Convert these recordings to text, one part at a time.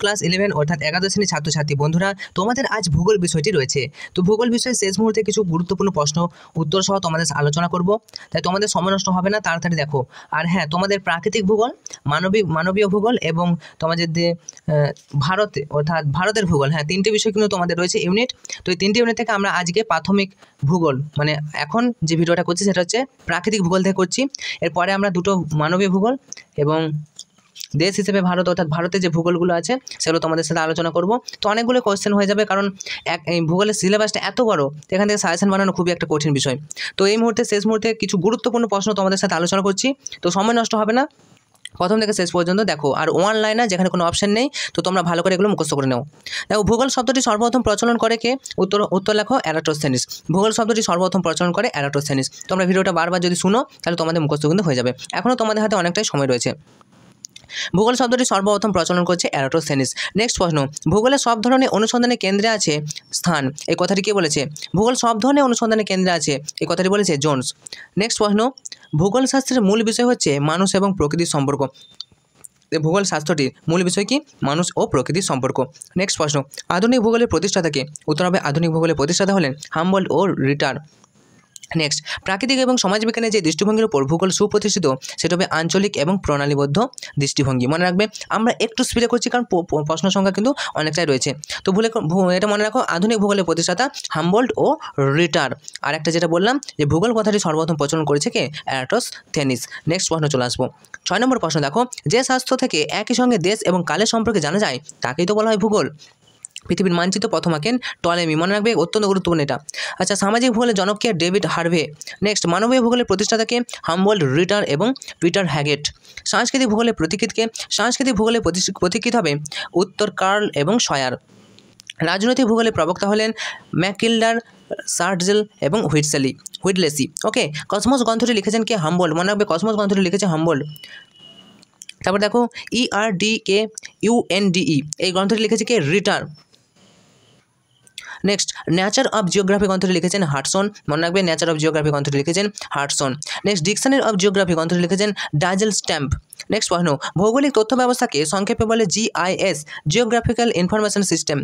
Class 11 অর্থাৎ 11 শ্রেণীর ছাত্রছাত্রী বন্ধুরা, তোমাদের আজ ভূগোল বিষয়টি রয়েছে। তো ভূগোল বিষয়ে শেষ মুহূর্তে কিছু গুরুত্বপূর্ণ প্রশ্ন উত্তর সহ তোমাদের আলোচনা করব, তাই তোমাদের সময় নষ্ট হবে না, তাড়াতাড়ি দেখো। আর হ্যাঁ, তোমাদের প্রাকৃতিক ভূগোল, মানবীয় ভূগোল এবং তোমাদের যে ভারতে অর্থাৎ ভারতের ভূগোল, হ্যাঁ 3টে বিষয় কিন্তু তোমাদের রয়েছে ইউনিট। তো এই 3টে ইউনিট থেকে আমরা আজকে প্রাথমিক ভূগোল মানে এখন যে ভিডিওটা করছি সেটা হচ্ছে প্রাকৃতিক ভূগোল থেকে করছি। এরপরে আমরা দুটো মানবীয় ভূগোল এবং দেশ হিসেবে ভারত অর্থাৎ ভারতের যে ভূগোলগুলো আছে সেগুলো তোমাদের সাথে আলোচনা করব। তো অনেকগুলো কোয়েশ্চেন হয়ে যাবে, কারণ এই ভূগোলের সিলেবাসটা এত বড়, এখান থেকে সাজেশন বানানো খুবই একটা কঠিন বিষয়। তো এই মুহূর্তে শেষ মুহূর্তে কিছু গুরুত্বপূর্ণ প্রশ্ন তোমাদের সাথে আলোচনা করছি, তো সময় নষ্ট হবে না, প্রথম থেকে শেষ পর্যন্ত দেখো। আর ওয়ান লাইনার যেখানে কোনো অপশন নেই, তো তোমরা ভালো করে এগুলো মুখস্থ করে নাও। দেখো, ভূগোল শব্দটি সর্বপ্রথম প্রচলন করে কে? উত্তর লেখো এরাটোস্থেনিস। ভূগোল শব্দটি সর্বপ্রথম প্রচলন করে এরাটোস্থেনিস। তোমরা ভিডিওটা বারবার যদি শুনো তাহলে তোমাদের মুখস্থ কিন্তু হয়ে যাবে, এখনও তোমাদের হাতে অনেকটাই সময় রয়েছে। ভূগোল শব্দটি সর্বপ্রথম প্রচলন করছে এরাটোস্থেনিস। নেক্সট প্রশ্ন, ভূগোলের সব ধরনের অনুসন্ধানের কেন্দ্রে আছে স্থান, এই কথাটি কে বলেছে? ভূগোল সব ধরনের অনুসন্ধানের কেন্দ্রে আছে, এই কথাটি বলেছে জোন্স। নেক্সট প্রশ্ন, ভূগোল শাস্ত্রের মূল বিষয় হচ্ছে মানুষ এবং প্রকৃতির সম্পর্ক। ভূগোল শাস্ত্রটির মূল বিষয় কি? মানুষ ও প্রকৃতির সম্পর্ক। নেক্সট প্রশ্ন, আধুনিক ভূগোলের প্রতিষ্ঠাতা কে? উত্তর হবে আধুনিক ভূগোলের প্রতিষ্ঠাতা হলেন হাম্বল্ট ও রিটার। নেক্সট, প্রাকৃতিক এবং সমাজবিজ্ঞানের যে দৃষ্টিভঙ্গির উপর ভূগোল সুপ্রতিষ্ঠিত সেটা হবে আঞ্চলিক এবং প্রণালীবদ্ধ দৃষ্টিভঙ্গি। মনে রাখবে, আমরা একটু স্পিডে করছি কারণ প্রশ্ন সংখ্যা কিন্তু অনেকটাই রয়েছে। তো এটা মনে রাখো, আধুনিক ভূগোলের প্রতিষ্ঠাতা হাম্বল্ট ও রিটার। আর একটা যেটা বললাম যে ভূগোল কথাটি সর্বপ্রথম প্রচলন করেছে কে? এরাটোস্থেনিস। নেক্সট প্রশ্ন চলে আসবো। 6 নম্বর প্রশ্ন দেখো, যে শাস্ত্র থেকে একই সঙ্গে দেশ এবং কালের সম্পর্কে জানা যায় তাকেই তো বলা হয় ভূগোল। পৃথিবীর মানচিত্র প্রথম আঁকেন টলেমি, মনে রাখবে, অত্যন্ত গুরুত্বপূর্ণ এটা। আচ্ছা, সামাজিক ভূগোলের জনক কে? David Harvey. নেক্সট, মানবীয় ভূগোলের প্রতিষ্ঠাতাকে? হাম্বল্ট, রিটার এবং পিটার হ্যাগেট। সাংস্কৃতিক ভূগোলের প্রতীকৃতকে? সাংস্কৃতিক ভূগোলের প্রতীকৃত হবে উত্তর কার্ল এবং সয়ার। রাজনৈতিক ভূগোলের প্রবক্তা হলেন ম্যাককিল্ডার, সার্টজেল এবং হুইটলেসি। ওকে, কসমস গ্রন্থটি লিখেছেন কে? হাম্বল্ট, মনে রাখবে, কসমস গ্রন্থটি লিখেছে হাম্বল্ট। তারপর দেখো, ERDKUNDE, এই গ্রন্থটি লিখেছে কে? রিটার। নেক্সট, নেচার অফ জিওগ্রাফি গ্রন্থটি লিখেছেন হাডসন, মনে রাখবে, নেচার অফ জিওগ্রাফি গ্রন্থটি লিখেছেন Hudson. Next, dictionary of geography গ্রন্থটি লিখেছেন ডাজেল স্ট্যাম্প। নেক্সট প্রশ্ন, ভৌগোলিক তথ্য ব্যবস্থাকে সংক্ষেপে বলে GIS, geographical information system.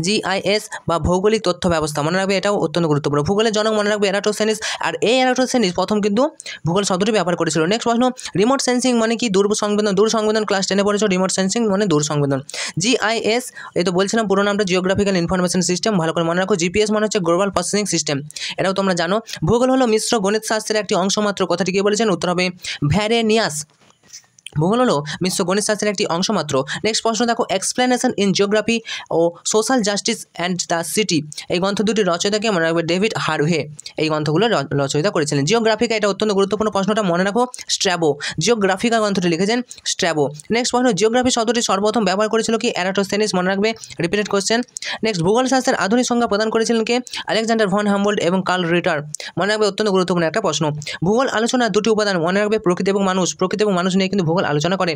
GIS বা ভৌগোলিক তথ্য ব্যবস্থা, মনে রাখবে, এটাও অত্যন্ত গুরুত্বপূর্ণ। ভূগোলের জনক মনে রাখবে এরাটোস্থেনিস, আর এই এরাটোস্থেনিস প্রথম কিন্তু ভূগোল শব্দটি ব্যবহার করেছিল। নেক্সট প্রশ্ন, রিমোট সেন্সিং মানে কি? দূর সংবেদন, ক্লাস 10-এ পড়েছো, রিমোট সেন্সিং মানে দূর সংবেদন। GIS, এই তো বলছিলাম পুরো নামটা জিওগ্রাফিক্যাল ইনফরমেশন সিস্টেম, ভালো করে মনে রাখো। GPS মানে হচ্ছে গ্লোবাল প্রসেসিং সিস্টেম, এটাও তোমরা জানো। ভূগোল হলো মিশ্র গণিত শাস্ত্রের একটি অংশ মাত্র, কথাটি কে বলেছেন? উত্তর হবে ভ্যারেনিয়াস। ভূগোল হলো মিশ্র গণিত শাস্ত্রের একটি অংশ মাত্র। নেক্সট প্রশ্ন দেখো, এক্সপ্লেনেশন ইন জিওগ্রাফি ও social justice and the city, এই গ্রন্থ দুটি রচয়িতাকে? মনে রাখবে ডেভিড হার্ভে, এই গ্রন্থগুলো রচয়িতা করেছিলেন। জিওগ্রাফিকা, এটা অত্যন্ত গুরুত্বপূর্ণ প্রশ্নটা, মনে রাখো স্ট্র্যাবো, জিওগ্রাফিকা গ্রন্থটি লিখেছেন স্ট্র্যাবো। নেক্সট প্রশ্ন, জিওগ্রাফি শব্দটি সর্বপ্রথম ব্যবহার করেছিল কি? এরাটোস্থেনিস, মনে রাখবে, রিপিটেড কোশ্চেন। নেক্সট, ভূগোল শাস্ত্রের আধুনিক সংজ্ঞা প্রদান করেছিলেন কে? আলেকজান্ডার ভন হাম্বল্ট এবং কার্ল রিটার, মনে রাখবে, অত্যন্ত গুরুত্বপূর্ণ একটা প্রশ্ন। ভূগোল আলোচনার দুটি উপাদান, মনে রাখবে, প্রকৃতি এবং মানুষ নিয়ে কিন্তু ভূগোল আলোচনা করে।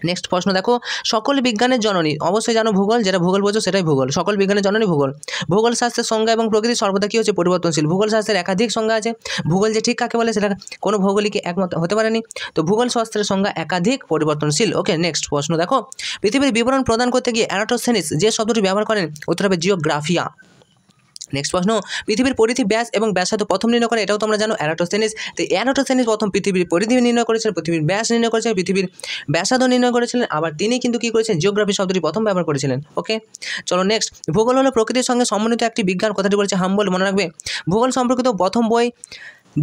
নেক্সট প্রশ্ন দেখো, সকল বিজ্ঞানের জননী, অবশ্যই জানো ভূগোল, যেটা ভূগোল বোঝো সেটাই ভূগোল, সকল বিজ্ঞানের জননী ভূগোল। ভূগোল শাস্ত্রের সংজ্ঞা এবং প্রকৃতি সর্বদা কী হচ্ছে? পরিবর্তনশীল। ভূগোল শাস্ত্রের একাধিক সংজ্ঞা আছে, ভূগোল যে ঠিক কাকে বলে সেটা কোনো ভৌগোলিকে একমত হতে পারেনি, তো ভূগোল শাস্ত্রের সংজ্ঞা একাধিক পরিবর্তনশীল। ওকে, নেক্সট প্রশ্ন দেখো, পৃথিবীর বিবরণ প্রদান করতে গিয়ে এরাটোস্থেনিস যে শব্দটি ব্যবহার করেন? উত্তর হবে জিওগ্রাফিয়া। নেক্সট প্রশ্ন, পৃথিবীর পরিধি, ব্যাস এবং ব্যাসার্ধ প্রথম নির্ণয় করে, এটাও তোমরা জানো এরাটোস্থেনিস। তো এরাটোস্থেনিস প্রথম পৃথিবীর পরিধি নির্ণয় করেছিলেন, পৃথিবীর ব্যাস নির্ণয় করেছিলেন, পৃথিবীর ব্যাসার্ধ নির্ণয় করেছিলেন, আবার তিনি কিন্তু কী করেছেন? জিওগ্রাফি শব্দটি প্রথম ব্যবহার করেছিলেন। ওকে, চলো নেক্সট, ভূগোল হলো প্রকৃতির সঙ্গে সমন্বিত একটি বিজ্ঞান, কথাটি বলেছে হাম্বল্ট, মনে রাখবে। ভূগোল সম্পর্কিত প্রথম বই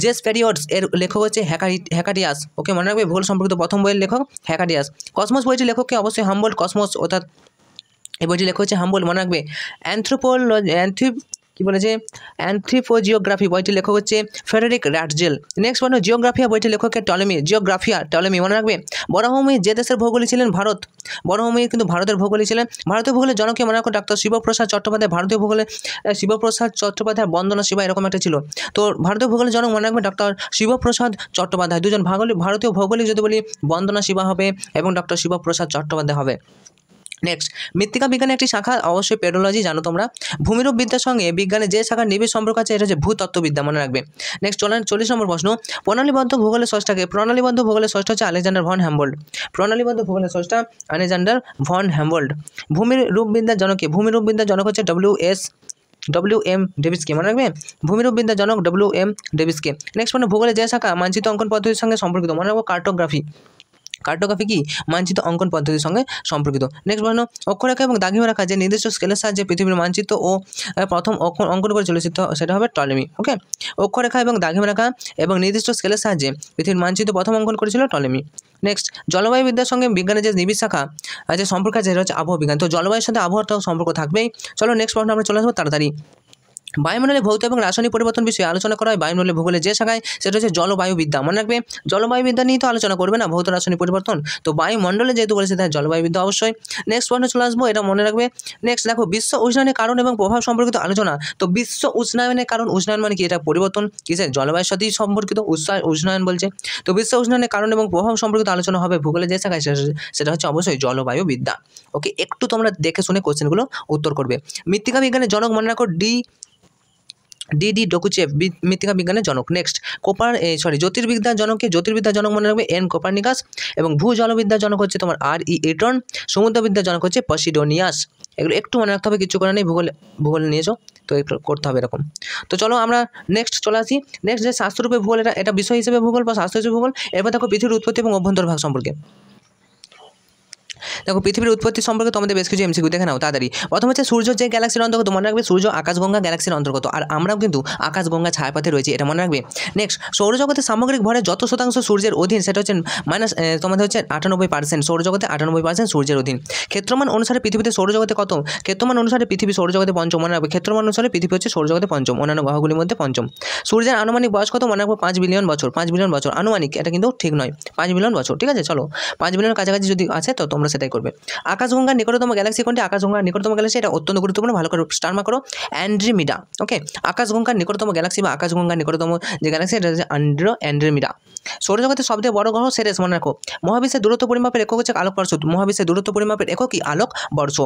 জেস পেরিয়ডস, এর লেখক হচ্ছে হ্যাকাটিয়াস। ওকে, মনে রাখবে, ভূগোল সম্পর্কিত প্রথম বইয়ের লেখক হ্যাকাটিয়াস। কসমস বইটির লেখককে? অবশ্যই হাম্বল্ট, কসমস অর্থাৎ এই বইটির লেখক হচ্ছে হাম্বল্ট, মনে রাখবে। অ্যান্থ্রোপোজিওগ্রাফি বইটির লেখক হচ্ছে ফ্রেডেরিক রাটজেল। নেক্সট প্রশ্ন, জিওগ্রাফিয়া বইটির লেখককে? টলেমি, মনে রাখবে। বরাহমির যে দেশের ভৌগোলিক ছিলেন? ভারত। বরাহমির কিন্তু ভারতের ভৌগোলিক ছিলেন। ভারতীয় ভূগোলের জনকে? মনে রাখো ডক্টর শিবপ্রসাদ চট্টোপাধ্যায়। ভারতীয় ভূগোলে শিবপ্রসাদ চট্টোপাধ্যায়, বন্দনা শিবা, এরকম একটা ছিল। তো ভারতীয় ভূগোলের জনক মনে রাখবে ডক্টর শিবপ্রসাদ চট্টোপাধ্যায়। দুজন ভারতীয় ভৌগোলিক যদি বলি, বন্দনা শিবা হবে এবং ডক্টর শিবপ্রসাদ চট্টোপাধ্যায় হবে। নেক্সট, মৃত্তিকা বিজ্ঞানের একটি শাখা অবশ্যই পেডোলজি, জানো তোমরা। ভূমিরূপ বিদ্যার সঙ্গে বিজ্ঞানের যে শাখার নিবিড় সম্পর্ক আছে এটা হচ্ছে ভূতত্ত্ববিদ্যা, মনে রাখবে। নেক্সট 40 নম্বর প্রশ্ন, প্রণালীবদ্ধ ভূগোলের স্রষ্টা হচ্ছে আলেকজান্ডার ভন হ্যাম্বোল্ড। প্রণালীবদ্ধ ভূগোলের স্রষ্টা আলেকজান্ডার ভন হ্যাম্বোল্ড। ভূমিরূপবিদ্যার জনক হচ্ছে WM ডেভিসকে, মনে রাখবে। ভূমিরূপবিদ্যার জনক WM ডেভিসকে। নেক্সট মানে ভূগোলের যে শাখা মানচিত্র অঙ্কন পদ্ধতির সঙ্গে সম্পর্কিত, মনে রাখবো কার্টোগ্রাফি কি মানচিত্র অঙ্কন পদ্ধতির সঙ্গে সম্পর্কিত। নেক্সট বর্ণ, অক্ষরেখা এবং দাগিমা রেখা যে নির্দিষ্ট স্কেলের সাহায্যে পৃথিবীর মানচিত্র ও প্রথম অঙ্কন করে চলেছে সেটা হবে টলেমি। ওকে, অক্ষরেখা এবং দাগিমা রেখা এবং নির্দিষ্ট স্কেলের সাহায্যে পৃথিবীর মানচিত্র প্রথম অঙ্কন করেছিল টলেমি। নেক্সট, জলবায়ু বিদ্যার সঙ্গে বিজ্ঞানের যে নিবিড় শাখা যে সম্পর্ক আছে সেটা হচ্ছে আবহাওয়া বিজ্ঞান। তো জলবায়ুর সাথে আবহাওয়ার সম্পর্ক থাকবেই। চলো নেক্সট প্রশ্ন আমরা চলে আসবো তাড়াতাড়ি। বায়ুমণ্ডলে ভৌত এবং রাসায়নিক পরিবর্তন বিষয়ে আলোচনা করা হয় বায়ুমণ্ডলের ভূগোলের যে শাখায়, সেটা হচ্ছে জলবায়ুবিদ্যা, মনে রাখবে। জলবায়ুবিদ্যা নিয়ে তো আলোচনা করবে না, ভৌত রাসায়নিক পরিবর্তন, তো বায়ুমণ্ডলে যেহেতু বলেছে তাই জলবায়ুবিদ্যা অবশ্যই। নেক্সট পয়েন্টে চলে আসবো, এটা মনে রাখবে। নেক্সট দেখো, বিশ্ব উষ্ণায়নের কারণ এবং প্রভাব সম্পর্কিত আলোচনা। তো বিশ্ব উষ্ণায়নের কারণ, উষ্ণায়ন মানে কি, এটা পরিবর্তন, কিসের, জলবায়ুর সাথেই সম্পর্কিত, উষ্ণায়ন বলছে। তো বিশ্ব উষ্ণায়নের কারণ এবং প্রভাব সম্পর্কিত আলোচনা হবে ভূগোলের যে শাখায়, সেটা হচ্ছে অবশ্যই জলবায়ুবিদ্যা। ওকে, একটু তোমরা দেখে শুনে কোশ্চেনগুলো উত্তর করবে। মৃত্তিকা বিজ্ঞানের জনক, মনে রাখো ডি ডকুচেভ, মৃত্তিকা বিজ্ঞানের জনক। নেক্সট, জ্যোতির্বিদ্যার জনক মনে রাখবে এন কোপার্নিকাস। এবং জলবিদ্যার জনক হচ্ছে তোমার RE ইটন। সমুদ্রবিদ্যার জনক হচ্ছে পসিডোনিয়াস। এগুলো একটু মনে রাখতে হবে, কিছু করে নেই, ভূগোল নিয়েছো তো একটু করতে হবে এরকম। তো চলো আমরা নেক্সট চলে আসি। নেক্সট যে শাস্ত্ররূপে ভূগোল, এটা বিষয় হিসেবে ভূগোল বা শাস্ত্র হিসেবে ভূগোল। এরপর দেখো পৃথিবীর উৎপত্তি এবং অভ্যন্তর ভাগ সম্পর্কে। দেখো পৃথিবীর উৎপত্তি সম্পর্কে তোমাদের বেশ কিছু MCQ দেখে নাও তাড়াতাড়ি। প্রথম হচ্ছে সূর্য যে গ্যালাক্সির অন্তর্গত, মনে রাখবে সূর্য আকাশগঙ্গা গ্যালাক্সির অন্তর্গত, আর আমরাও কিন্তু আকাশগঙ্গা ছায়াপথে রয়েছে, এটা মনে রাখবে। নেক্সট, সৌরজগতের সামগ্রিক ভরের যত শতাংশ সূর্যের অধীন সেটা হচ্ছে তোমাদের হচ্ছে 98%। সৌরজগতে 98% সূর্যের অধীন। ক্ষেত্রমান অনুসারে পৃথিবীতে সৌরজগতে কত? ক্ষেত্রমান অনুসারে পৃথিবী সৌরজগতে পঞ্চম, মনে রাখবে। ক্ষেত্রমান অনুসারে পৃথিবী হচ্ছে সৌরজগতে পঞ্চম, অন্যান্য গ্রহগুলির মধ্যে পঞ্চম। সূর্যের আনুমানিক বয়স কত? মনে রাখবো 5 বিলিয়ন বছর। 5 বিলিয়ন বছর আনুমানিক, এটা কিন্তু ঠিক নয়, 5 বিলিয়ন বছর, ঠিক আছে। চলো 5 বিলিয়নের কাছাকাছি যদি আছে তো তোমরা সেটাই করবে। আকাশগঙ্গার নিকটতম গ্যালাক্সি কোনটি? আকাশগঙ্গার নিকটতম গ্যালাক্সি, এটা অত্যন্ত গুরুত্বপূর্ণ, ভালো করে স্টার মার্ক করো, অ্যান্ড্রোমিডা। ওকে, আকাশগঙ্গার নিকটতম গ্যালাক্সি বা আকাশগঙ্গার নিকটতম যে গ্যালাক্সি এটা হচ্ছে অ্যান্ড্রোমিডা। সৌরজগতের সবথেকে বড় গ্রহ সেরেস, মনে রাখো। মহাবিশ্বের দূরত্ব পরিমাপের একক হচ্ছে আলোকবর্ষ। মহাবিশ্বের দূরত্ব পরিমাপের একক কি? আলোকবর্ষ।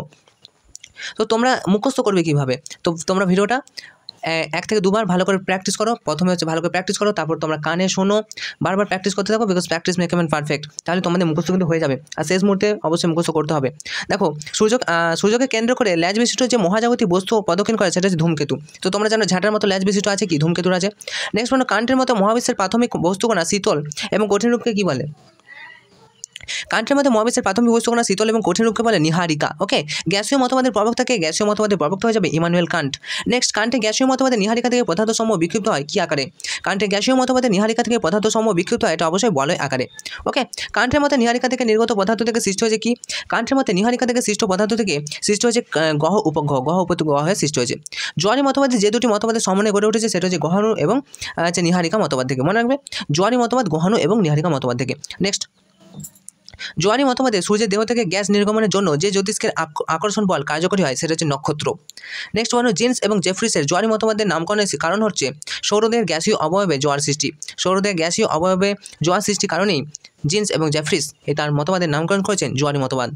তো তোমরা মুখস্থ করবে কিভাবে? তো তোমরা ভিডিওটা 1 থেকে 2 বার ভালো করে প্র্যাকটিস করো। প্রথমে হচ্ছে ভালো করে প্র্যাকটিস করো, তারপর তোমরা কানে শোনো, বারবার প্র্যাকটিস করতে থাকো, because practice make man perfect. তাহলে তোমাদের মুখস্থ কিন্তু হয়ে যাবে, আর শেষ মুহূর্তে অবশ্যই মুখস্থ করতে হবে। দেখো সূর্যকে কেন্দ্র করে ল্যাজ বিশিষ্ট যে মহাজাগতিক বস্তু প্রদক্ষিণ করে সেটা হচ্ছে ধূমকেতু। তো তোমরা জানো ঝাঁটার মতো ল্যাজ বিশিষ্ট আছে কি? ধূমকেতুর আছে। নেক্সট মানে কান্টের মতো মহাবিশ্বের প্রাথমিক বস্তুকণা শীতল এবং কঠিন রূপকে কি বলে? কান্টের মধ্যে মহাবিশ্বের প্রাথমিক বস্তুকণা শীতল এবং কঠিন রূপকে বলে নিহারিকা। ওকে, গ্যাসীয় মতবাদের প্রবক্তা হয়ে যাবে ইমানুয়েল কান্ট। নেক্সট, কান্টের গ্যাসীয় মতবাদের নিহারিকা থেকে পদার্থসমূহ বিক্ষিপ্ত হয় কি আকারে? কান্টের গ্যাসীয় মতবাদের নিহারিকা থেকে পদার্থসমূহ বিক্ষিপ্ত হয়, এটা অবশ্যই বলয় আকারে। ওকে, কান্টের মতে নিহারিকা থেকে নির্গত পদার্থ থেকে সৃষ্টি হয়েছে কি? কান্টের মতে নিহারিকা থেকে সৃষ্ট পদার্থ থেকে সৃষ্টি হয়েছে গ্রহ উপগ্রহ হয়ে সৃষ্টি হয়েছে। জোয়ারি মতবাদে যে দুটি মতবাদের সমন্বয়ে গড়ে উঠেছে সেটা হচ্ছে গহন এবং নিহারিকা মতবাদ থেকে, মনে রাখবে। জোয়ারি মতবাদ গহন এবং নিহারিকা মতবাদ থেকে। নেক্সট, জোয়ারি মতবাদে সূর্যের দেহ থেকে গ্যাস নির্গমনের জন্য যে জ্যোতিষ্কের আকর্ষণ বল কার্যকরী হয় সেটা হচ্ছে নক্ষত্র। নেক্সট ওয়ান, জিন্স এবং জেফ্রিসের জোয়ারি মতবাদের নামকরণের কারণ হচ্ছে সৌরদেহের গ্যাসীয় অবয়বে জোয়ার সৃষ্টি। সৌরদেহের গ্যাসীয় অবয়বে জোয়ার সৃষ্টির কারণেই জিন্স এবং জেফ্রিস তার মতবাদের নামকরণ করেছেন জোয়ারি মতবাদ।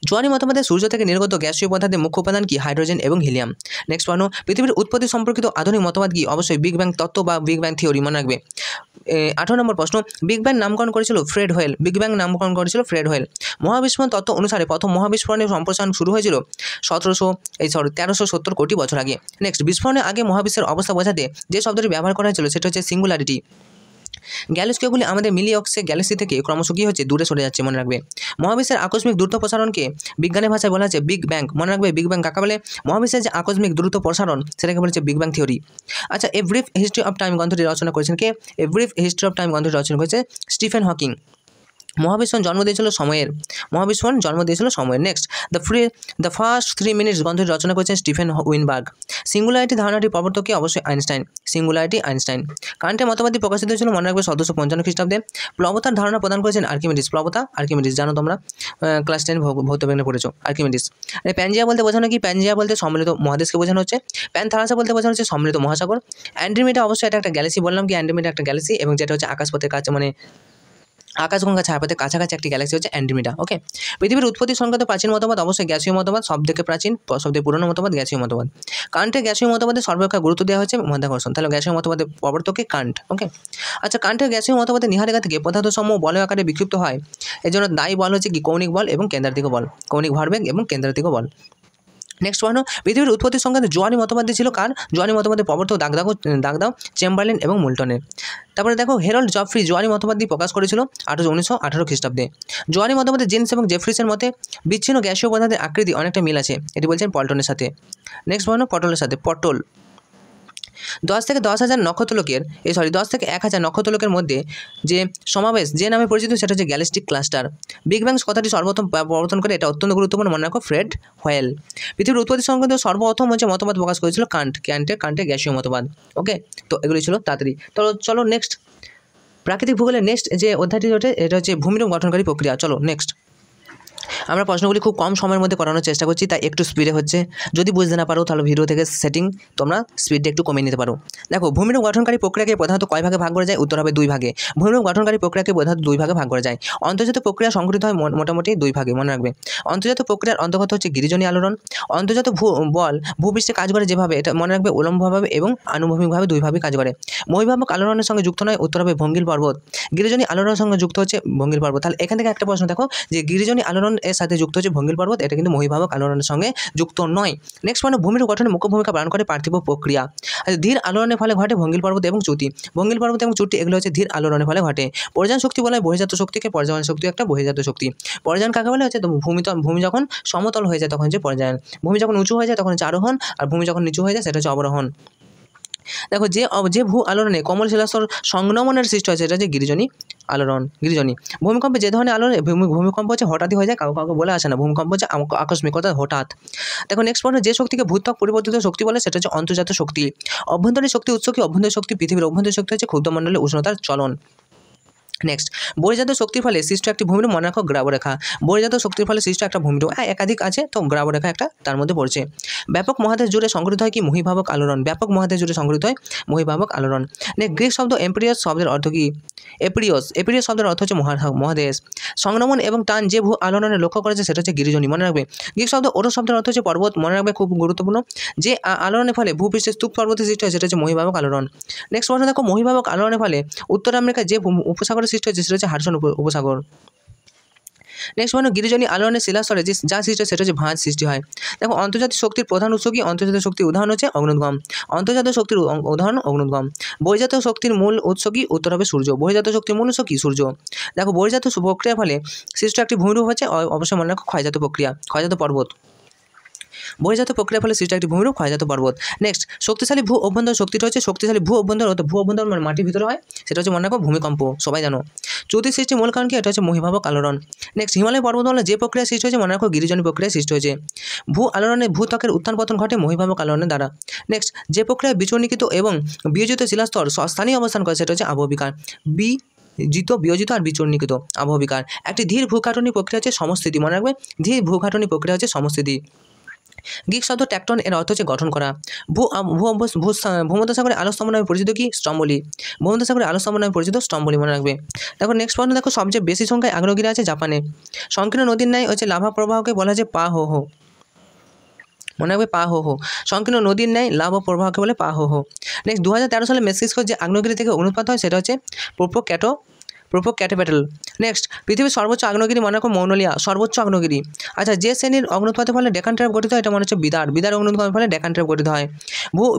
জোয়ারি মতবাদে সূর্য থেকে নির্গত গ্যাসীয় পদার্থের মুখ্য উপাদান কি? হাইড্রোজেন এবং হিলিয়াম। নেক্সট ওয়ান, পৃথিবীর উৎপত্তি সম্পর্কিত আধুনিক মতবাদ কি? অবশ্যই বিগ ব্যাং তত্ত্ব বা বিগ ব্যাং থিওরি, মনে রাখবে। 18 নম্বর প্রশ্ন, বিগ ব্যাং নামকরণ করেছিল ফ্রেড হোয়েল। মহাবিস্ফোরণ তত্ত্ব অনুসারে প্রথম মহাবিস্ফোরণের সম্প্রসারণ শুরু হয়েছিল 1370 কোটি বছর আগে। নেক্সট, বিস্ফোরণের আগে মহাবিশ্বের অবস্থা বোঝাতে যে শব্দটি ব্যবহার করা হয়েছিল সেটা হচ্ছে সিঙ্গুলারিটি। গ্যালাক্সিগুলি আমাদের মিলিয়ক্সে গ্যালাক্সি থেকে ক্রমশ কি হচ্ছে? দূরে সরে যাচ্ছে, মনে রাখবে। মহাবিশ্বের আকস্মিক দ্রুত প্রসারণকে বিজ্ঞানের ভাষায় বলা হচ্ছে বিগ ব্যাং, মনে রাখবে। বিগ ব্যাং কাকে বলে? মহাবিশ্বের যে আকস্মিক দ্রুত প্রসারণ সেটাকে বলেছে বিগ ব্যাং থিওরি। আচ্ছা, a brief history of time গ্রন্থটি রচনা করেছেন কে? গ্রন্থটি রচনা করেছে স্টিফেন হকিং। মহাবিস্ফোরণ জন্ম দিয়েছিল সময়ের। নেক্সট, দ্য ফার্স্ট 3 মিনিটস গ্রন্থটি রচনা করেছেন স্টিফেন উইনবার্গ। সিঙ্গুলারিটি ধারণাটি প্রবর্তক অবশ্যই আইনস্টাইন। কান্টের মতবাদটি প্রকাশিত হয়েছিল, মনে রাখবে 1755 খ্রিস্টাব্দে। প্লবতার ধারণা প্রদান করেছেন আর্কিমিডিস, জানো তোমরা ক্লাস 10 ভৌতবিজ্ঞানে পড়েছো আর্কিমিডিস। প্যানজিয়া বলতে বোঝানো কি? প্যানজিয়া বলতে সম্মিলিত মহাদেশকে বোঝানো হচ্ছে। প্যানথালাসা বলতে বোঝানো হচ্ছে সম্মিলিত মহাসাগর। অ্যান্ড্রোমেডা অবশ্যই এটা একটা গ্যালাক্সি, বললাম কি অ্যান্ড্রোমেডা একটা গ্যালাক্সি, এবং যেটা হচ্ছে আকাশপথের কাছে, মানে আকাশগঙ্গা ছায়াপথের কাছাকাছি একটি গ্যালাক্সি হচ্ছে অ্যান্ড্রোমেডা। ওকে, পৃথিবীর উৎপত্তি সংক্রান্ত প্রাচীন মতবাদ অবশ্যই গ্যাসীয় মতবাদ, সবথেকে প্রাচীন সবথেকে পুরনো মতবাদ গ্যাসীয় মতবাদ। কান্টের গ্যাসীয় মতবাদে সর্বাপেক্ষা গুরুত্ব দেওয়া হচ্ছে মাধ্যাকর্ষণ, তাহলে গ্যাসীয় মতবাদের প্রবর্তকে কান্ট। ওকে, আচ্ছা, কান্টের গ্যাসীয় মতবাদে নীহারিকা থেকে পদার্থসমূহ বলয় আকারে বিক্ষিপ্ত হয়, এর জন্য দায়ী বল হচ্ছে কি কৌণিক বল এবং কেন্দ্রাতিক বল, কৌণিক ভরবেগ এবং কেন্দ্রাতিক বল। নেক্সট প্রশ্ন, পৃথিবীর উৎপত্তি সংক্রান্ত জোয়ানি মতবাদী ছিল কার? জোয়ানি মতবাদের প্রবর্তক দাগদাও, চেম্বারলেন এবং মুল্টনের। তারপরে দেখো, হেরল্ড জফ্রি জোয়ানি মতবাদী প্রকাশ করেছিল 1918 খ্রিস্টাব্দে। জোয়ানি মতবাদে জেন্স এবং জেফ্রিসের মতে বিচ্ছিন্ন গ্যাসীয় পদার্থের আকৃতি অনেকটা মিল আছে, এটি বলছেন পল্টনের সাথে। নেক্সট প্রশ্ন, পটলের সাথে। পটল 10 থেকে 10,000 নক্ষত্রলোকের 10 থেকে 1,000 নক্ষত্রলোকের মধ্যে যে সমাবেশ যে নামে পরিচিত সেটা হচ্ছে গ্যালাক্টিক ক্লাস্টার। বিগ ব্যাং কথাটি সর্বপ্রথম প্রবর্তন করে, এটা অত্যন্ত গুরুত্বপূর্ণ, মনে রাখো, ফ্রেড হোয়েল। পৃথিবীর উৎপত্তি সংক্রান্ত সর্বপ্রথম হচ্ছে মতবাদ প্রকাশ করেছিল কান্টের গ্যাসীয় মতবাদ। ওকে, তো এগুলি ছিল তাড়াতাড়ি। তো চলো নেক্সট, প্রাকৃতিক ভূগোলের নেক্সট যে অধ্যায়টি ওঠে এটা হচ্ছে ভূমিরূপ গঠনকারী প্রক্রিয়া। চলো নেক্সট, আমরা প্রশ্নগুলি খুব কম সময়ের মধ্যে করানোর চেষ্টা করছি, তাই একটু স্পিডে হচ্ছে। যদি বুঝতে না পারো তাহলে ভিডিও থেকে সেটিং তোমরা স্পিডটা একটু কমিয়ে নিতে পারো। দেখো, ভূমিরূপ গঠনকারী প্রক্রিয়াকে প্রধানত কয় ভাগে ভাগ করা যায়? উত্তর হবে 2 ভাগে। ভূমিরূপ গঠনকারী প্রক্রিয়াকে প্রধানত 2 ভাগে ভাগ করা যায়। অন্তর্জাত প্রক্রিয়া সংঘটিত হয় মোটামুটি 2 ভাগে, মনে রাখবে। অন্তর্জাত প্রক্রিয়ার অন্তর্গত হচ্ছে গিরিজনী আলোড়ন। অন্তর্জাত বল ভূপৃষ্ঠে কাজ করে যেভাবে, এটা মনে রাখবে, উলম্বভাবে এবং আনুভূমিকভাবে 2 ভাবে কাজ করে। মহিভাবক আলোড়নের সঙ্গে যুক্ত নয়, উত্তর হবে ভঙ্গিল পর্বত। গিরিজনী আলোড়নের সঙ্গে যুক্ত হচ্ছে ভঙ্গিল পর্বত। তাহলে এখান থেকে একটা প্রশ্ন দেখো, যে গিরিজনী আলোড়ন এর সাথে যুক্ত হচ্ছে ভঙ্গিল পর্বত, এটা কিন্তু মহিভাবক আলোড়নের সঙ্গে যুক্ত নয়। নেক্সট মানে ভূমিরূপ গঠনে মুখ্য ভূমিকা পালন করে পার্থিব প্রক্রিয়া। আচ্ছা, ধীর আলোড়নের ফলে ঘটে ভঙ্গিল পর্বত এবং চ্যুতি। ভঙ্গিল পর্বত এবং চ্যুতি এগুলো হচ্ছে ধীর আলোড়নের ফলে ঘটে। পর্যায়ন শক্তি বলা হয় বহির্জাত শক্তিকে, পর্যায়ন শক্তি একটা বহির্জাত শক্তি। পর্যায়ন কাকে বলে? হচ্ছে ভূমি যখন সমতল হয়ে যায় তখন হচ্ছে পর্যায়ন, ভূমি যখন উঁচু হয়ে যায় তখন হচ্ছে আরোহণ, আর ভূমি যখন নিচু হয়ে যায় সেটা হচ্ছে অবরোহণ। দেখো, যে ভূ আলোড়নে কমল শিলাস্তর সংনমনের সৃষ্টি হয় সেটা হচ্ছে গিরিজনী আলোড়ন। ভূমিকম্পে যে ধরনের আলোড়ন, ভূমিকম্প হচ্ছে হঠাৎই হয়ে যায়, কাউকে বলে আসে না। ভূমিকম্প হচ্ছে আকস্মিকতা, হঠাৎ। দেখো নেক্সট পয়েন্ট, যে শক্তিকে ভূত্বক পরিবর্তিত শক্তি বলে সেটা হচ্ছে অন্তর্জাত শক্তি। অভ্যন্তরীণ শক্তি উৎস কি? অভ্যন্তরীণ শক্তি পৃথিবীর অভ্যন্তরীণ শক্তি হচ্ছে ক্ষুদ্রমণ্ডলের উষ্ণতার চলন। নেক্সট, বহির্জাত শক্তির ফলে সৃষ্ট একটি ভূমিরূপ, মনে রাখো, গ্রাবরেখা। বহির্জাত শক্তির ফলে সৃষ্ট একটা ভূমিরূপ, একাধিক আছে, তো গ্রাবরেখা একটা তার মধ্যে পড়ছে। ব্যাপক মহাদেশ জুড়ে সংঘটিত হয় কি? মহিভাবক আলোড়ন। ব্যাপক মহাদেশ জুড়ে সংঘটিত হয় মহিভাবক আলোড়ন। গ্রিক শব্দ এম্পিরিয়াস শব্দের অর্থ কি? এপিরিয়স শব্দের অর্থ হচ্ছে মহাদেশ। সংনমন এবং টান যে ভূ আলোড়নে লক্ষ্য করেছে সেটা হচ্ছে গিরিজনী, মনে রাখবে। গ্রিক শব্দ ওরো শব্দের অর্থ হচ্ছে পর্বত, মনে রাখবে, খুব গুরুত্বপূর্ণ। যে আলোড়নের ফলে ভূপৃষ্ঠে স্তূপ পর্বতের সৃষ্টি হয় সেটা হচ্ছে মহিভাবক আলোড়ন। নেক্সট প্রশ্ন দেখো, মহিভাবক আলোড়নের ফলে উত্তর আমেরিকায় যে উপসাগরের সৃষ্টি হয়েছে সেটা হচ্ছে হাডসন উপসাগর। নেক্সট মানে গিরিজনী আলোড়নের শিলাস্তরে যা সৃষ্টি হয় সেটা হচ্ছে ভাঁজ সৃষ্টি হয়। দেখো, আন্তর্জাতিক শক্তির প্রধান উৎস কি? আন্তর্জাতিক শক্তির উদাহরণ হচ্ছে অগ্নুদ্গম। আন্তর্জাতিক শক্তির উদাহরণ অগ্নুদ্গম। বহির্জাত শক্তির মূল উৎস কি? উত্তর হবে সূর্য। বহির্জাত শক্তির মূল উৎস কি? সূর্য। দেখো, বহির্জাত প্রক্রিয়ার ফলে সৃষ্ট একটি ভূমিরূপ হচ্ছে অবশ্যই মনে রাখো ক্ষয়জাত প্রক্রিয়া, ক্ষয়জাত পর্বত। বহির্জাত প্রক্রিয়ার ফলে সৃষ্ট একটি ভূমিরূপ ক্ষয়জাত পর্বত। নেক্সট, শক্তিশালী ভূ অভ্যন্তর শক্তিটা হচ্ছে শক্তিশালী ভূ অভ্যন্তর মানে মাটির ভিতরে হয়, সেটা হচ্ছে মনে রাখো ভূমিকম্প, সবাই জানো। চ্যুতি সৃষ্টির মূল কারণ কি? এটা হচ্ছে মহিভাবক আলোড়ন। নেক্সট, হিমালয় পর্বতমালা যে প্রক্রিয়া সৃষ্টি হয়েছে, মনে রাখো গিরিজনী প্রক্রিয়া সৃষ্টি হয়েছে। ভূ আলোড়নে ভূত্বকের উত্থান পতন ঘটে মহিভাবক আলোড়নের দ্বারা। নেক্সট, যে প্রক্রিয়ায় বিচূর্ণীকৃত এবং বিয়োজিত শিলাস্তর স্থানীয় অবস্থান করে সেটা হচ্ছে আবহবিকার। বিয়োজিত আর বিচূর্ণীকৃত, আবহবিকার। একটি ধীর ভূকাঠনি প্রক্রিয়া হচ্ছে সমস্থিতি, মনে রাখবে। ধীর ভূকাঠনি প্রক্রিয়া হচ্ছে সমস্থিতি। গ্রিক শব্দ ট্যাকটন এর অর্থ হচ্ছে গঠন করা। ভূমধ্যসাগরে আলোস্তম্ভ নামে পরিচিত কি? স্তম্ভলি। ভূমধ্যসাগরে আলোস্তম্ভ নামে পরিচিত স্তম্ভলি, মনে রাখবে। দেখো নেক্সট পয়েন্ট দেখো, সবচেয়ে বেশি সংখ্যায় আগ্নেয়গিরি আছে জাপানে। সংকীর্ণ নদীর ন্যায় হচ্ছে লাভা প্রবাহকে বলা হয় পা হো হো, মনে রাখবে, পা হো হো। সংকীর্ণ নদীর ন্যায় লাভা প্রবাহকে বলে পা হো হো। নেক্সট, 2013 সালে মেক্সিকোর যে আগ্নেয়গিরি থেকে অনুৎপাত হয় সেটা হচ্ছে পোপোক্যাটেপেটল। নেক্সট, পৃথিবীর সর্বোচ্চ আগ্নেয়গিরি, মনে রাখো মৌনলিয়া, সর্বোচ্চ আগ্নেয়গিরি। আচ্ছা, যে শ্রেণীর অগ্নুৎপাতের ফলে ডেকান ট্র্যাপ গঠিত হয় এটা মনে হচ্ছে বিদার অগ্নুৎপাতের ফলে ডেকান ট্র্যাপ গঠিত হয়।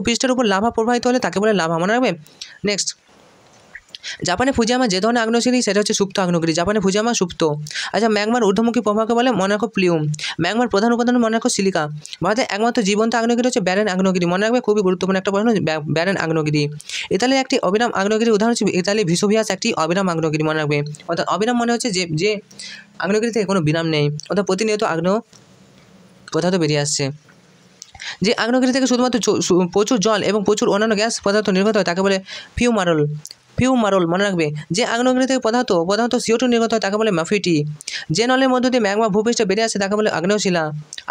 পৃষ্ঠের উপর লাভা প্রবাহিত হলে তাকে বলে লাভা, মনে রাখবে। নেক্সট, জাপানে ফুজিয়ামা যে ধরনের আগ্নেয়গিরি সেটা হচ্ছে সুপ্ত আগ্নেয়গিরি। জাপানে ফুজিয়ামা সুপ্ত। আচ্ছা, ম্যাগমার ঊর্ধ্বমুখী প্রবাহকে বলে, মনে রাখো প্লিউম। ম্যাগমার প্রধান উপাদান, মনে রাখো সিলিকা। ভারতের একমাত্র জীবন্ত আগ্নেয়গিরি হচ্ছে ব্যারেন আগ্নেয়গিরি, মনে রাখবে, খুবই গুরুত্বপূর্ণ একটা প্রশ্ন, ব্যারেন আগ্নেয়গিরি। ইতালির একটি অবিরাম আগ্নেয়গিরির উদাহরণ হচ্ছে ইতালি ভিসুভিয়াস, একটি অবিরাম আগ্নেয়গিরি, মনে রাখবে। অর্থাৎ অবিরাম মনে হচ্ছে যে আগ্নেয়গিরি থেকে কোনো বিরাম নেই, অর্থাৎ প্রতিনিয়ত আগ্নেয় পদার্থ বেরিয়ে আসছে। যে আগ্নেয়গিরি থেকে শুধুমাত্র প্রচুর জল এবং প্রচুর অন্যান্য গ্যাস পদার্থ নির্গত হয় তাকে বলে ফিউমারল। ফিউমারোল মনে রাখবে। যে আগ্নেয়গিরি থেকে প্রধানত CO2 নির্গত হয় তাকে বলে ম্যাফিটি। যে নলের মধ্য দিয়ে ম্যাগমা ভূপৃষ্ঠে বেরিয়ে আসে তাকে বলে আগ্নেয়শিলা,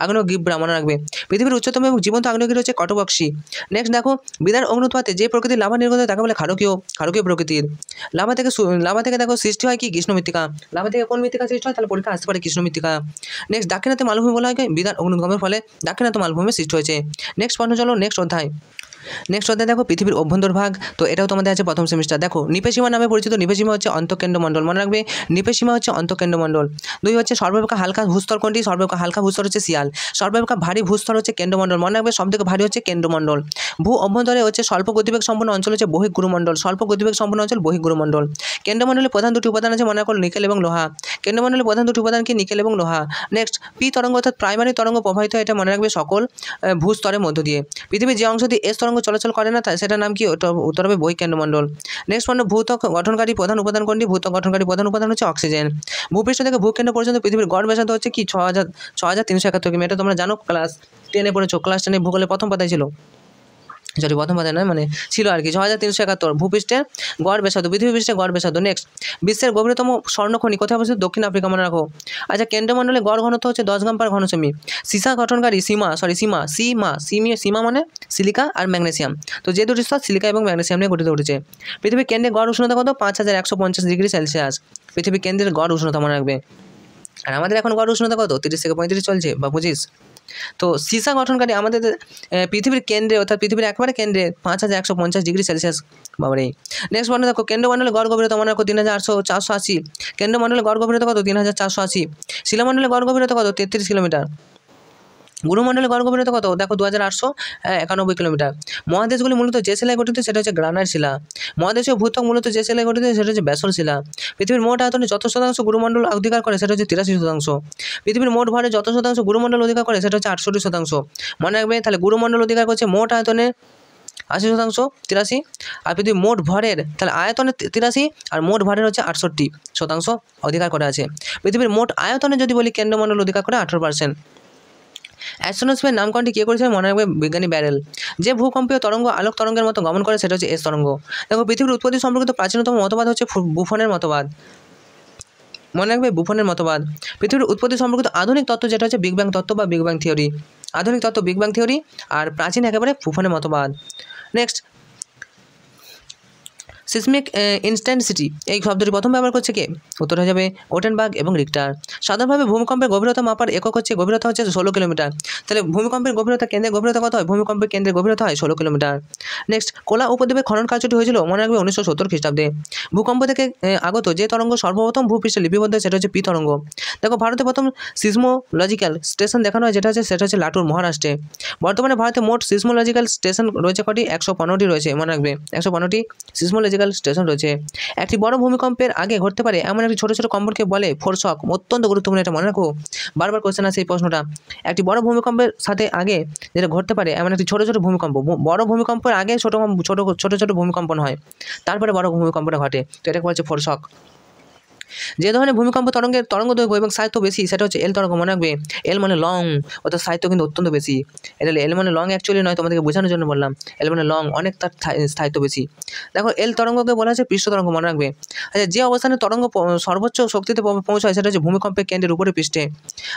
আগ্নেয়গিব্রা মনে রাখবে। পৃথিবীর উচ্চতম এবং জীবন্ত আগ্নেয়গিরি হচ্ছে কটোবক্সি। নেক্সট দেখো, বিদার অগ্নুৎপাতে যে প্রকৃতির লাভা নির্গত হয় তাকে বলে ক্ষারকীয় প্রকৃতির। লাভা থেকে দেখো সৃষ্টি হয় কি কৃষ্ণ মৃত্তিকা। লাভা থেকে কোন মৃত্তিকা সৃষ্টি হয়, তাহলে পরীক্ষা আসতে পারে কৃষ্ণ মৃত্তিকা। নেক্সট, দাক্ষিণাত্য মালভূমি বলা হয় বিদার অগ্নুৎগমের ফলে দাক্ষিণাত্য মালভূমি সৃষ্টি হয়েছে। নেক্সট প্রশ্ন চলো, নেক্সট অধ্যায় দেখো পৃথিবীর অভ্যন্তর ভাগ। তো এটাও তোমাদের আছে প্রথম সেমিস্টার। দেখো নিপেসীমা নামে পরিচিত। নিপেসীমা হচ্ছে অন্তঃকেন্দ্রমণ্ডল মনে রাখবে। নিপেসীমা হচ্ছে অন্তঃকেন্দ্রমণ্ডল। 2 হচ্ছে সর্বাপেক্ষা হালকা ভূস্তর কোনটি? সর্বাপেক্ষা হালকা ভূস্তর হচ্ছে শিয়াল। সর্বাপেক্ষা ভারী ভূস্তর হচ্ছে কেন্দ্রমণ্ডল মনে রাখবে। সবথেকে ভারী হচ্ছে কেন্দ্রমণ্ডল। ভূ অভ্যন্তরে হচ্ছে স্বল্প গতিবেগ সম্পন্ন অঞ্চল হচ্ছে বহিঃগুরুমণ্ডল। স্বল্প গতিবেগ সম্পন্ন অঞ্চল বহিঃগুরুমণ্ডল। কেন্দ্রমণ্ডলে প্রধান দুটি উপাদান আছে মনে রাখো, নিকেল এবং লোহা। কেন্দ্রমণ্ডলে প্রধান দুটি উপাদান কি? নিকেল এবং লোহা। নেক্সট, পি তরঙ্গ অর্থাৎ প্রাইমারি তরঙ্গ প্রবাহিত হয়, এটা মনে রাখবে সকল ভূস্তরের মধ্য দিয়ে। পৃথিবীর যে অংশ দিয়ে এস তরঙ্গ চলাচল করে না সেটার নাম কি? উত্তর হবে বহিঃকেন্দ্রমণ্ডল। নেক্সট পয়েন্ট, ভূত্বক গঠনকারী প্রধান উপাদান কোনটি? ভূত্বক গঠনকারী প্রধান উপাদান হচ্ছে অক্সিজেন। ভূপৃষ্ঠ থেকে ভূকেন্দ্র পর্যন্ত পৃথিবীর গড় ব্যাসার্ধ হচ্ছে কি? 6371 কিমি। এটা তোমরা জানো, ক্লাস 10-এ পড়েছো। ক্লাস 10-এ ভূগোলে প্রথম পাতায় ছিল, প্রথম পাতায় নয়, মানে ছিল আর কি। 6371 ভূপৃষ্ঠের গড় ব্যাসার্ধ, পৃথিবী পৃষ্ঠের গড় ব্যাসার্ধ। নেক্সট, বিশ্বের গভীরতম স্বর্ণখনি কোথায় অবস্থিত? দক্ষিণ আফ্রিকা মনে রাখো। আচ্ছা, কেন্দ্রমণ্ডলে গড় ঘনত্ব হচ্ছে 10 গ্রাম পার ঘনসেমি। সীসা গঠনকারী সীমা মানে সিলিকা আর ম্যাগনেসিয়াম। তো যে দুটি স্তর সিলিকা এবং ম্যাগনেসিয়াম নিয়ে গঠিত উঠেছে। পৃথিবীর কেন্দ্রে গড় উষ্ণতা কত? 5150 ডিগ্রি সেলসিয়াস। পৃথিবীর কেন্দ্রের গড় উষ্ণতা মনে রাখবে। আর আমাদের এখন গড় উষ্ণতা কত? 30 থেকে 35 চলছে বা 25। তো সীসা গঠনকারী আমাদের পৃথিবীর কেন্দ্রে অর্থাৎ পৃথিবীর একবারে কেন্দ্রে 5150 ডিগ্রি সেলসিয়াস। বাবারে। নেক্সট বর্ণ দেখো, কেন্দ্রমণ্ডলে গড় গভীরতা মনে রাখো 3480। কেন্দ্রমণ্ডলে গড় গভীরতা কত? 3480। শিলামণ্ডলে গড় গভীরতা কত? 33 কিলোমিটার। গুরুমণ্ডলে গড় গভীরতা কত? দেখো 2891 কিলোমিটার। মহাদেশগুলি মূলত যে শিলায় গঠিত সেটা হচ্ছে গ্রানাইট শিলা। মহাদেশীয় ভূত্বক মূলত যে শিলায় গঠিত সেটা হচ্ছে ব্যাসল্ট শিলা। পৃথিবীর মোট আয়তনে যত শতাংশ গুরুমণ্ডল অধিকার করে সেটা হচ্ছে 83%। পৃথিবীর মোট ভরে যত শতাংশ গুরুমণ্ডল অধিকার করে সেটা হচ্ছে 68%। মনে রাখবে, তাহলে গুরুমণ্ডল অধিকার করছে মোট আয়তনে 80%, 83। আর পৃথিবীর মোট ভরের, তাহলে আয়তনে 83 আর মোট ভরের হচ্ছে 68% অধিকার করে আছে। পৃথিবীর মোট আয়তনে যদি বলি কেন্দ্রমণ্ডল অধিকার করে 18%। অ্যাস্ট্রোনস্ফিয়ার নামকরণটি কে করেছিলেন? মনে রাখবে বিজ্ঞানী ব্যারেল। যে ভূকম্পীয় তরঙ্গ আলোক তরঙ্গের মতো গমন করে সেটা হচ্ছে এস তরঙ্গ। দেখো, পৃথিবীর উৎপত্তি সম্পর্কিত প্রাচীনতম মতবাদ হচ্ছে বুফনের মতবাদ। মনে রাখবে বুফনের মতবাদ। পৃথিবীর উৎপত্তি সম্পর্কিত আধুনিক তত্ত্ব যেটা হচ্ছে বিগ ব্যাং তত্ত্ব বা বিগ ব্যাং থিওরি। আধুনিক তত্ত্ব বিগ ব্যাং থিওরি, আর প্রাচীন একেবারে বুফনের মতবাদ। নেক্সট, সিসমিক ইনটেন্সিটি এই শব্দটি প্রথম ব্যবহার করছে কে? উত্তর হয়ে যাবে ওটেনবার্গ এবং রিক্টার। সাধারণভাবে ভূমিকম্পের গভীরতা মাপার একক হচ্ছে, গভীরতা হচ্ছে 16 কিলোমিটার। তাহলে ভূমিকম্পের গভীরতা, কেন্দ্রের গভীরতা কত হয়? ভূমিকম্পের কেন্দ্রের গভীরতা হয় 16 কিলোমিটার। নেক্সট, কোলা উপদ্বীপের খনন কার্যটি হয়েছিল মনে রাখবে 1970 খ্রিস্টাব্দে। ভূকম্প থেকে আগত যে তরঙ্গ সর্বপ্রথম ভূপৃষ্ঠে লিপিবদ্ধ সেটা হচ্ছে পি তরঙ্গ। দেখো, ভারতে প্রথম সিসমোলজিক্যাল স্টেশন দেখানো হয় সেটা হচ্ছে লাটুর, মহারাষ্ট্রে। বর্তমানে ভারতে মোট সিসমোলজিক্যাল স্টেশন রয়েছে কটি? 115টি রয়েছে মনে রাখবে। 115টি সিসমোলজিক্যাল স্টেশন রয়েছে। একটি বড় ভূমিকম্পের আগে ঘটতে পারে এমন একটি ছোট ছোট কম্পনকে বলে ফোরশক। অত্যন্ত গুরুত্বপূর্ণ, এটা মনে রাখো, বারবার কোশ্চেন আছে এই প্রশ্নটা। একটি বড় ভূমিকম্পের সাথে আগে যেটা ঘটতে পারে এমন একটি ছোট ছোট ভূমিকম্প। বড় ভূমিকম্পের আগে ছোট ছোট ভূমিকম্পন হয়, তারপরে বড় ভূমিকম্পটা ঘটে। তো এটাকে বলছে ফোরশক। যে ধরনের ভূমিকম্প তরঙ্গ দৈর্ঘ্য এবং সাহিত্য বেশি সেটা হচ্ছে এল তরঙ্গ। মনে রাখবে, এল মানে লং, অর্থাৎ সাহিত্য কিন্তু অত্যন্ত বেশি। এটা এল মানে লং অ্যাকচুয়ালি নয়, তোমাদেরকে বোঝানোর জন্য বললাম। এল মানে লং, অনেক তার সাহিত্য বেশি। দেখো, এল তরঙ্গকে বলা হচ্ছে পৃষ্ঠ তরঙ্গ মনে রাখবে। আচ্ছা, যে অবস্থানে তরঙ্গ সর্বোচ্চ শক্তিতে পৌঁছায় সেটা হচ্ছে ভূমিকম্পের কেন্দ্রের উপরে পৃষ্ঠে।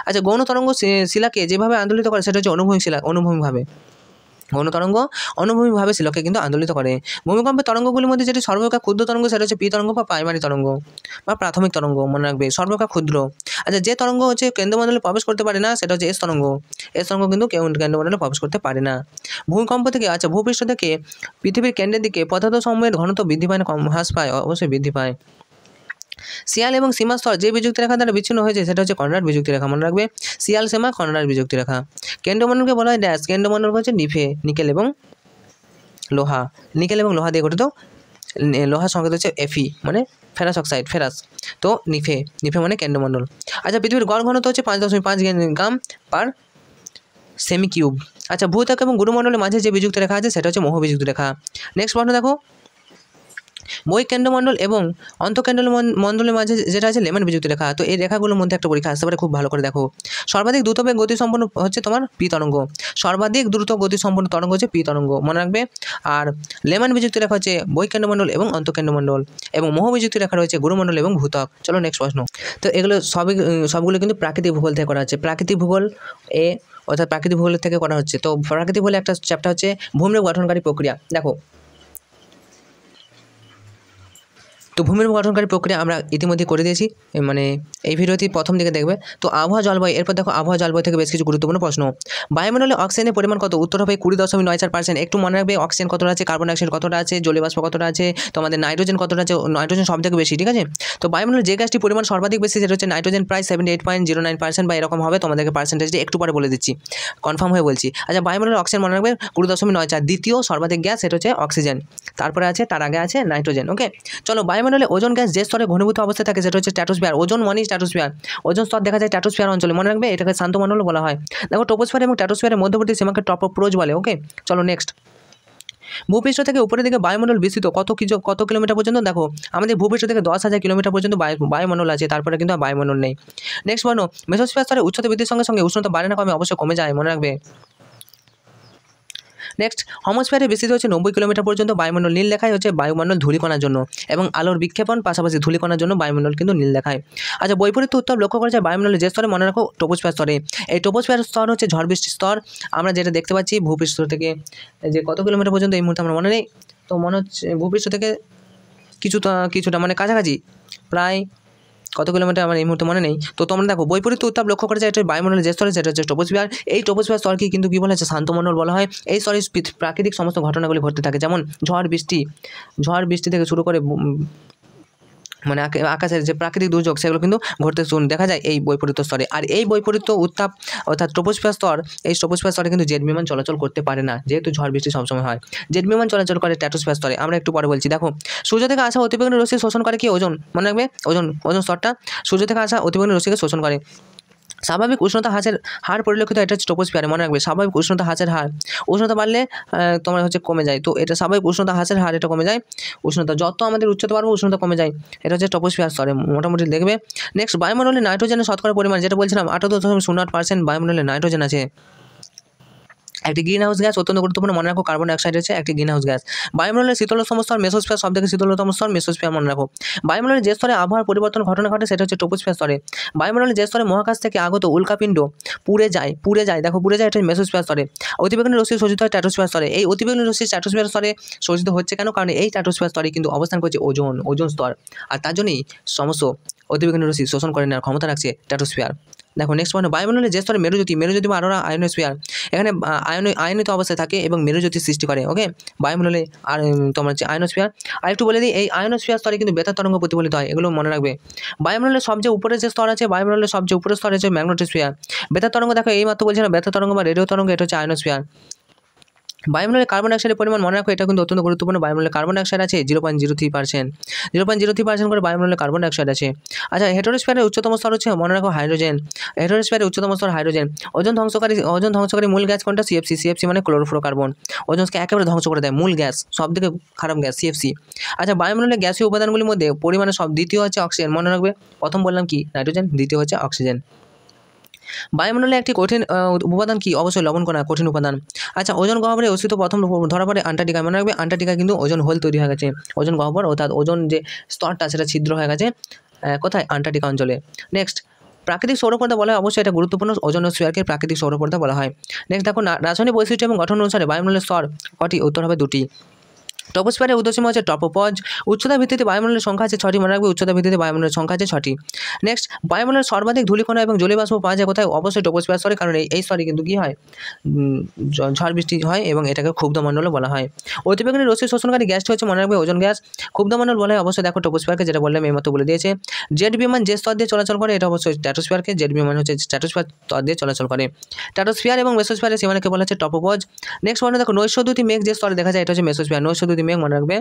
আচ্ছা, গৌণ তরঙ্গ শিলাকে যেভাবে আন্দোলিত করে সেটা হচ্ছে অনুভূমিকভাবে। গৌণ তরঙ্গ অনুভূমিকভাবে শিলাকে কিন্তু আন্দোলিত করে। ভূমিকম্পের তরঙ্গগুলির মধ্যে যেটি সর্বাপেক্ষা ক্ষুদ্র তরঙ্গ সেটা হচ্ছে পি তরঙ্গ বা প্রাইমারি তরঙ্গ বা প্রাথমিক তরঙ্গ মনে রাখবে, সর্বাপেক্ষা ক্ষুদ্র। আচ্ছা, যে তরঙ্গ হচ্ছে কেন্দ্রমণ্ডলে প্রবেশ করতে পারে না সেটা হচ্ছে এস তরঙ্গ। এস তরঙ্গ কিন্তু কেন্দ্রমণ্ডলে প্রবেশ করতে পারে না। ভূমিকম্প থেকে, আচ্ছা, ভূপৃষ্ঠ থেকে পৃথিবীর কেন্দ্রের দিকে পদার্থ সমূহের ঘনত্ব বৃদ্ধি পায় না হ্রাস পায়? অবশ্যই বৃদ্ধি পায়। শিয়াল এবং সীমা স্তর যে বিযুক্তি রেখা দ্বারা বিচ্ছিন্ন হয়েছে সেটা হচ্ছে কনরাড বিযুক্তি রেখা মনে রাখবে। শিয়াল সীমা, কনরাড বিযুক্তি রেখা। কেন্দ্রমণ্ডলকে বলা হয় ড্যাশ। কেন্দ্রমণ্ডল হচ্ছে নিকেল এবং লোহা। নিকেল এবং লোহা দিয়ে গঠিত। লোহার সংকেত হচ্ছে এফি মানে ফেরাস অক্সাইড, ফেরাস। তো নিফে মানে কেন্দ্রমণ্ডল। আচ্ছা, পৃথিবীর গড় ঘনত্ব হচ্ছে 5.5 গ্রাম পার সেমি কিউব। আচ্ছা, ভূত্বক এবং গুরুমণ্ডলের মাঝে যে বিযুক্তি রেখা আছে সেটা হচ্ছে মহাবিযুক্তি রেখা। নেক্সট প্রশ্ন দেখো, বহিঃকেন্দ্রমণ্ডল এবং অন্তঃকেন্দ্রমণ্ডলের মাঝে যেটা আছে লেমন বিযুক্ত রেখা। তো এই রেখাগুলোর মধ্যে একটা পরীক্ষা আসতে পারে, খুব ভালো করে দেখো। সর্বাধিক দ্রুতবেগ গতিসম্পন্ন হচ্ছে তোমার পি তরঙ্গ, সর্বাধিক দ্রুত গতিসম্পন্ন তরঙ্গ হচ্ছে পি তরঙ্গ, মনে রাখবে। আর লেমন বিযুক্ত রেখা হচ্ছে বহিঃকেন্দ্রমণ্ডল এবং অন্তঃকেন্দ্রমণ্ডল, এবং মোহ বিযুক্ত রেখা রয়েছে গুরুমণ্ডল এবং ভূত্বক। চলো নেক্সট প্রশ্ন। তো এগুলো সবগুলো কিন্তু প্রাকৃতিক ভূগোল থেকে করা হচ্ছে, প্রাকৃতিক ভূগোল অর্থাৎ প্রাকৃতিক ভূগোল থেকে করা হচ্ছে। তো প্রাকৃতিক ভূগোলে একটা চ্যাপ্টার হচ্ছে ভূমিরূপ গঠনকারী প্রক্রিয়া। দেখো, তো ভূমিরূপ গঠনকারী প্রক্রিয়া আমরা ইতিমধ্যে করে দিয়েছি, মানে এই ভিডিওটি প্রথম দিকে দেখবে। তো আবহাওয়া জলবায়ু, এরপর দেখো আবহাওয়া জলবায়ু থেকে বেশ কিছু গুরুত্বপূর্ণ প্রশ্ন। বায়ুমণ্ডলে অক্সিজেনের পরিমাণ কত? উত্তর হবে 20.94%। একটু মনে রাখবে অক্সিজেন কতটা আছে, কার্বন ডাইঅক্সাইড কতটা আছে, জলীয় বাষ্প কতটা আছে, তোমাদের নাইট্রোজেন কতটা আছে। নাইট্রোজেন সব থেকে বেশি, ঠিক আছে। তো বায়ুমণ্ডলে যে গ্যাসটির পরিমাণ সর্বাধিক বেশি সেটা হচ্ছে নাইট্রোজেন, প্রায় 78.09% বা এরকম হবে, তোমাদেরকে পার্সেন্টেজটি একটু পরে বলে দিচ্ছি, কনফার্ম হয়ে বলছি। আচ্ছা, বায়ুমণ্ডলের অক্সিজেন মনে রাখবে 20.94। দ্বিতীয় সর্বাধিক গ্যাস সেটা হচ্ছে অক্সিজেন, তারপরে আছে, তার আগে আছে নাইট্রোজেন। ওকে, চলো। বায়ুমণ্ডলে ওজোন গ্যাস যে স্তরে ঘনীভূত অবস্থায় থাকে সেটা হচ্ছে স্ট্র্যাটোস্ফিয়ার। ওজোন মানে স্ট্র্যাটোস্ফিয়ার, ওজোন স্তর দেখা যায় স্ট্র্যাটোস্ফিয়ার অঞ্চলে, মনে রাখবে এটাকে শান্ত মণ্ডল বলা হয়। দেখো, ট্রপোস্ফিয়ার এবং স্ট্র্যাটোস্ফিয়ারের মধ্যবর্তী সীমাকে ট্রপোপ্রোজ বলে। ওকে, চলো নেক্সট। ভূপৃষ্ঠ থেকে উপরের দিকে বায়ুমণ্ডল বিস্তৃত কত কিলোমিটার পর্যন্ত? দেখো, আমাদের ভূপৃষ্ঠ থেকে 10,000 কিলোমিটার পর্যন্ত বায়ুমণ্ডল আছে, তারপরে কিন্তু বায়ুমণ্ডল নেই। নেক্সট বলো, মেসোস্ফিয়ার স্তরে উচ্চতা বৃদ্ধির সঙ্গে সঙ্গে উষ্ণতা বাড়ে না কমে? অবশ্যই কমে যায়, মনে রাখবে। নেক্সট, হোমোস্ফিয়ারে বিস্তৃত হচ্ছে 90 কিলোমিটার পর্যন্ত। বায়ুমণ্ডল নীল দেখায় হচ্ছে বায়ুমণ্ডল ধূলিকণার জন্য, এবং আলোর বিক্ষেপণ পাশাপাশি ধূলিকণার জন্য বায়ুমণ্ডল কিন্তু নীল দেখায়। আচ্ছা, বৈপরীত্য উত্তাপ লক্ষ্য করা যায় বায়ুমণ্ডলের যে স্তরে, মনে রাখো ট্রপোস্ফিয়ার স্তরে। এই ট্রপোস্ফিয়ার স্তর হচ্ছে ঝড় বৃষ্টির স্তর। আমরা যেটা দেখতে পাচ্ছি ভূপৃষ্ঠ থেকে যে কত কিলোমিটার পর্যন্ত এই মুহূর্তে আমার মনে নেই, তো মনে হচ্ছে ভূপৃষ্ঠ থেকে কিছুটা মানে কাছাকাছি, প্রায় কত কিলোমিটার আমার এই মুহূর্তে মনে নেই। তো তোমরা দেখো, বৈপরীত্য উত্তাপ লক্ষ্য করা যায় এটা বায়ুমণ্ডলের যে স্তরে, সেটা হচ্ছে ট্রপোস্ফিয়ার। এই ট্রপোস্ফিয়ার স্তরকে কিন্তু কী বলা হচ্ছে? শান্তমণ্ডল বলা হয়। এই স্তরে প্রাকৃতিক সমস্ত ঘটনাগুলি ঘটতে থাকে, যেমন ঝড় বৃষ্টি থেকে শুরু করে মানে আকাশের যে প্রাকৃতিক দুর্যোগ সেগুলো কিন্তু ঘটতে দেখা যায় এই বৈপরীত্য স্তরে। আর এই বৈপরীত্য উত্তাপ অর্থাৎ ট্রপোস্ফিয়ার স্তর, এই ট্রপোস্ফিয়ার স্তরে কিন্তু জেট বিমান চলাচল করতে পারে না, যেহেতু ঝড় বৃষ্টি সবসময় হয়। জেট বিমান চলাচল করে স্ট্র্যাটোস্ফিয়ার স্তরে, আমরা একটু পরে বলছি। দেখো, সূর্য থেকে আসা অতিবেগুনি রশ্মি শোষণ করে কি? ওজোন, মনে রাখবে। ওজোন স্তরটা সূর্য থেকে আসা অতিবেগুনি রশ্মিকে শোষণ করে। স্বাভাবিক উষ্ণতা হ্রাসের হার পরিলক্ষিত, এটা হচ্ছে ট্রপোস্ফিয়ারে, মনে রাখবে। স্বাভাবিক উষ্ণতা হ্রাসের হার, উষ্ণতা বাড়লে তোমার হচ্ছে কমে যায়, তো এটা স্বাভাবিক উষ্ণতা হ্রাসের হার, এটা কমে যায়। উষ্ণতা যত আমাদের উচ্চতা বাড়বে উষ্ণতা কমে যায়, এটা হচ্ছে ট্রপোস্ফিয়ার স্তরে মোটামুটি দেখবে। নেক্সট, বায়ুমণ্ডলে নাইট্রোজেনের শতকরা পরিমাণ, যেটা বলছিলাম 78.08% বায়ুমণ্ডলে নাইট্রোজেন আছে। একটি গ্রিন হাউস গ্যাস অত্যন্ত গুরুত্বপূর্ণ, মনে রাখো কার্বন ডাইঅক্সাইড হচ্ছে একটি গ্রিন হাউস গ্যাস। বায়ুমণ্ডলের শীতলতম স্তর মেসোস্ফিয়ার, সব থেকে শীতলতম স্তর মেসোস্ফিয়ার, মনে রাখো। বায়ুমণ্ডলের যে স্তরে আবহাওয়ার পরিবর্তন ঘটনা ঘটে সেটা হচ্ছে ট্রপোস্ফিয়ার স্তরে। বায়ুমণ্ডলের যে স্তরে মহাকাশ থেকে আগত উল্কাপিণ্ড পুড়ে যায়, দেখো পুড়ে যায়, এটা মেসোস্ফিয়ার স্তরে। অতিবেগুনি রশ্মি শোষিত হয় স্ট্র্যাটোস্ফিয়ার স্তরে। এই অতিবেগুনি রশ্মি স্ট্র্যাটোস্ফিয়ার স্তরে শোষিত হচ্ছে কেন? কারণ এই স্ট্র্যাটোস্ফিয়ার স্তরে কিন্তু অবস্থান করছে ওজোন স্তর, আর তার জন্যই সমস্ত অতিবেগুনি রশ্মি শোষণ করে নেওয়ার ক্ষমতা রাখছে স্ট্র্যাটোস্ফিয়ার। দেখো, নেক্সট পয়েন্ট, বায়ুমণ্ডলের যে স্তরে মেরুজ্যোতি বা আরোরা আয়নোস্ফিয়ার, এখানে আয়নিত অবস্থায় থাকে এবং মেরুজ্যোতি সৃষ্টি করে। ওকে, বায়ুমণ্ডলে আর তোমার হচ্ছে আয়নোস্ফিয়ার। আর একটু বলে দিই, এই আয়নোস্ফিয়ার স্তরে কিন্তু বেতার তরঙ্গ প্রতিফলিত হয়, এগুলো মনে রাখবে। বায়ুমণ্ডলের সবচেয়ে উপরে যে স্তর আছে, বায়ুমণ্ডলের সবচেয়ে উপরের স্তর হচ্ছে ম্যাগনেটোস্ফিয়ার। বেতার তরঙ্গ, দেখো এই মাত্র বলছিলাম বেতার তরঙ্গ বা রেডিও তরঙ্গ, এটা হচ্ছে আয়নোস্ফিয়ার। বায়ুমণ্ডলে কার্বন ডাইঅক্সাইডের পরিমাণ, মনে রাখো এটা কিন্তু অত্যন্ত গুরুত্বপূর্ণ। বায়ুমণ্ডলে কার্বন ডাইঅক্সাইড আছে 0.03% করে বায়ুমণ্ডলে কার্বন ডাইঅক্সাইড আছে। আচ্ছা, হেটেরোস্ফিয়ারের উচ্চতম স্তর হচ্ছে, মনে রাখো হাইড্রোজেন। হেটেরোস্ফিয়ারের উচ্চতম স্তর হাইড্রোজেন। ওজোন ধ্বংসকারী মূল গ্যাস কোনটা? সিএফসি মানে ক্লোরোফ্লোরোকার্বন। ওজোনকে একেবারে ধ্বংস করে দেয়, মূল গ্যাস, সব থেকে খারাপ গ্যাস সিএফসি। আচ্ছা, বায়ুমণ্ডলের গ্যাসীয় উপাদানগুলির মধ্যে পরিমাণে দ্বিতীয় হচ্ছে অক্সিজেন, মনে রাখবে। প্রথম বললাম কি? নাইট্রোজেন, দ্বিতীয় হচ্ছে অক্সিজেন। বায়ুমণ্ডলে একটি কঠিন উপাদান কি? অবশ্যই লবণ কণা, কঠিন উপাদান। আচ্ছা, ওজোন গহ্বরে অস্তিত্ব প্রথম ধরা পড়ে আন্টার্কটিকা, মনে রাখবে। আন্টার্কটিকা কিন্তু ওজোন হোল তৈরি হয়ে গেছে, ওজোন গহ্বর অর্থাৎ ওজোন যে স্তরটা সেটা ছিদ্র হয়ে গেছে কোথায়? আন্টার্কটিকা অঞ্চলে। নেক্সট, প্রাকৃতিক সৌরপর্দা বলা হয়, অবশ্যই এটা গুরুত্বপূর্ণ, ওজোনোস্ফিয়ারকে প্রাকৃতিক সৌরপর্দা বলা হয়। নেক্সট দেখো, রাসায়নিক বৈশিষ্ট্য এবং গঠন অনুসারে বায়ুমণ্ডলের স্তর কটি? উত্তর হবে 2টি। ট্রপোস্ফিয়ারের উর্ধ্বসীমা হচ্ছে ট্রপোপজ। উচ্চতা ভিত্তিতে বায়ুমণ্ডলের সংখ্যা আছে 6টি, মনে রাখবে। উচ্চতা ভিত্তিতে বায়ুমণ্ডলের সংখ্যা আছে 6টি। নেক্সট, বায়ুমণ্ডলের সর্বাধিক ধূলিকণা এবং জলীয় বাষ্প পাওয়া যায় কোথায়? অবশ্যই ট্রপোস্ফিয়ার স্তরে, কারণ এই স্তরে কিন্তু কী হয়? ঝড় বৃষ্টি হয় এবং এটাকে ক্ষুব্ধমণ্ডলও বলা হয়। অতিবেগুনি রশ্মি শোষণকারী গ্যাসটি হচ্ছে, মনে রাখবে, ওজোন গ্যাস। ক্ষুব্ধমণ্ডল বলা হয় অবশ্যই, দেখো ট্রপোস্ফিয়ারকে, যেটা বললাম এই মতো বলে দিয়েছে। জেট বিমান যে স্তর দিয়ে চলাচল করে, এটা অবশ্যই স্ট্র্যাটোস্ফিয়ারকে। জেট বিমান হচ্ছে স্ট্র্যাটোস্ফিয়ার স্তর দিয়ে চলাচল করে। স্ট্র্যাটোস্ফিয়ার এবং মেসোস্ফিয়ারের সীমানাকে বলা হচ্ছে ট্রপোপজ। নেক্সট দেখো, নৈশদ্যুতি মেঘ যে স্তরে দেখা যায়, এটা হচ্ছে মেসোস্ফিয়ার। নৈশদ্যুতি মেঘ, মনে রাখবে।